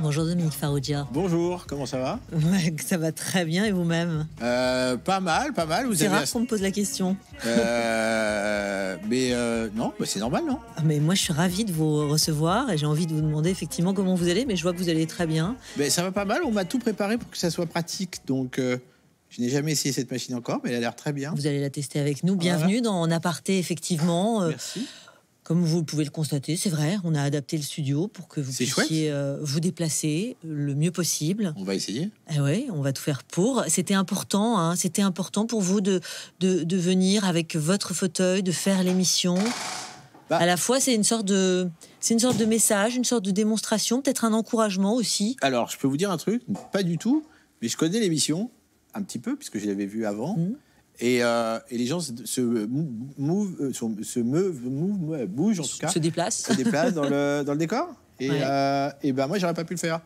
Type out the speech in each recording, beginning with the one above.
Bonjour Dominique Farrugia. Bonjour, comment ça va? Ouais, ça va très bien et vous-même? Pas mal, pas mal. C'est rare qu'on me pose la question. Non, c'est normal, non? Ah, mais moi je suis ravie de vous recevoir et j'ai envie de vous demander effectivement comment vous allez, mais je vois que vous allez très bien. Ça va pas mal, on m'a tout préparé pour que ça soit pratique, donc je n'ai jamais essayé cette machine encore, mais elle a l'air très bien. Vous allez la tester avec nous. Bienvenue dans En Aparté, effectivement. Merci. Comme vous pouvez le constater, c'est vrai, on a adapté le studio pour que vous puissiez vous déplacer le mieux possible. On va essayer. Oui, on va tout faire pour. C'était important pour vous de venir avec votre fauteuil, de faire l'émission. À la fois, c'est une sorte de message, une sorte de démonstration, peut-être un encouragement aussi. Alors, je peux vous dire un truc, pas du tout, mais je connais l'émission un petit peu puisque je l'avais vue avant. Et les gens bougent en tout cas. Se déplacent. Se déplacent dans le décor. Et moi, j'aurais pas pu le faire.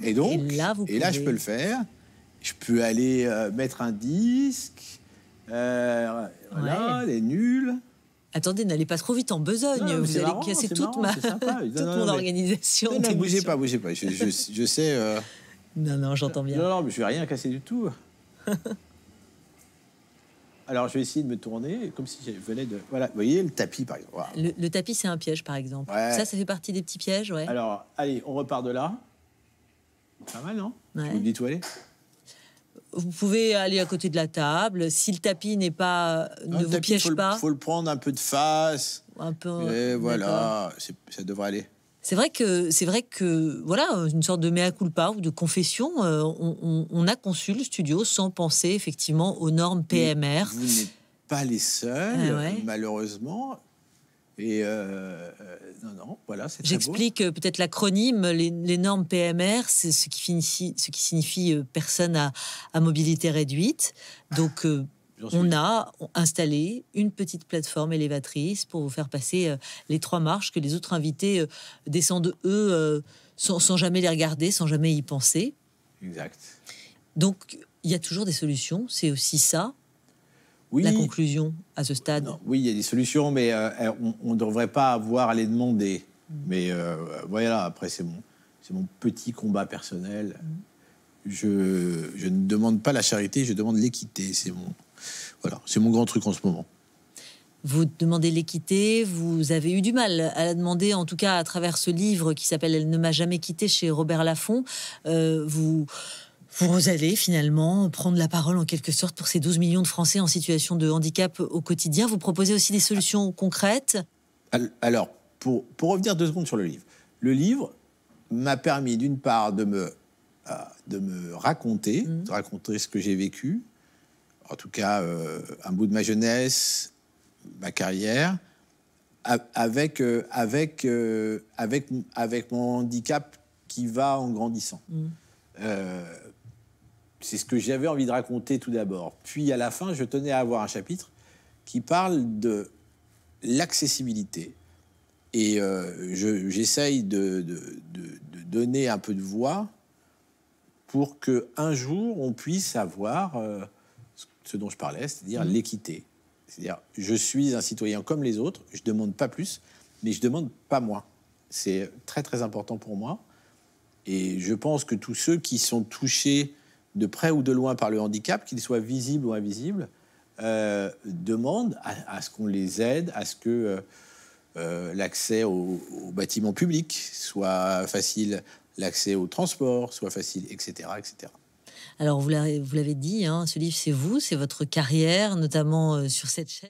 Et là, je peux le faire. Je peux aller mettre un disque. Voilà, les nuls. Attendez, n'allez pas trop vite en besogne. Non, vous allez casser toute mon organisation. Non, bougez pas. Je sais. Non, j'entends bien. Non, mais je vais rien casser du tout. Alors, je vais essayer de me tourner comme si je venais de... Voilà, vous voyez, le tapis, par exemple. Voilà. Le tapis, c'est un piège, par exemple. Ouais. Ça fait partie des petits pièges, ouais. Alors, allez, on repart de là. Pas mal, non? Ouais. Vous me dites où aller? Vous pouvez aller à côté de la table. Si le tapis ne vous piège pas... Il faut le prendre un peu de face. Un peu... Et voilà, ça devrait aller. C'est vrai que voilà, une sorte de mea culpa ou de confession. On a conçu le studio sans penser effectivement aux normes PMR. Mais vous n'êtes pas les seuls, malheureusement. Et non, voilà, c'est très beau. J'explique peut-être l'acronyme. Les normes PMR, c'est ce qui signifie personne à mobilité réduite. Donc on a installé une petite plateforme élévatrice pour vous faire passer les 3 marches que les autres invités descendent, eux, sans jamais les regarder, sans jamais y penser. Exact. Donc, il y a toujours des solutions. C'est aussi ça, la conclusion à ce stade. Non, oui, il y a des solutions, mais on ne devrait pas avoir à les demander. Mais voilà, après, c'est mon petit combat personnel. Je ne demande pas la charité, je demande l'équité. C'est mon grand truc en ce moment. Vous demandez l'équité, vous avez eu du mal à la demander, en tout cas à travers ce livre qui s'appelle « Elle ne m'a jamais quitté » chez Robert Laffont. Vous allez finalement prendre la parole en quelque sorte pour ces 12 millions de Français en situation de handicap au quotidien. Vous proposez aussi des solutions concrètes. Alors, pour revenir 2 secondes sur le livre. Le livre m'a permis d'une part de me raconter, de raconter ce que j'ai vécu, en tout cas un bout de ma jeunesse, ma carrière, avec mon handicap qui va en grandissant. C'est ce que j'avais envie de raconter tout d'abord. Puis à la fin, je tenais à avoir un chapitre qui parle de l'accessibilité. Et j'essaye de donner un peu de voix pour qu'un jour, on puisse avoir ce dont je parlais, c'est-à-dire l'équité. C'est-à-dire, je suis un citoyen comme les autres, je ne demande pas plus, mais je ne demande pas moins. C'est très, très important pour moi. Et je pense que tous ceux qui sont touchés de près ou de loin par le handicap, qu'ils soient visibles ou invisibles, demandent à ce qu'on les aide, à ce que l'accès aux bâtiments publics soit facile, l'accès au transport soit facile, etc., etc. Alors, vous l'avez dit, ce livre, c'est vous, c'est votre carrière, notamment sur cette chaîne.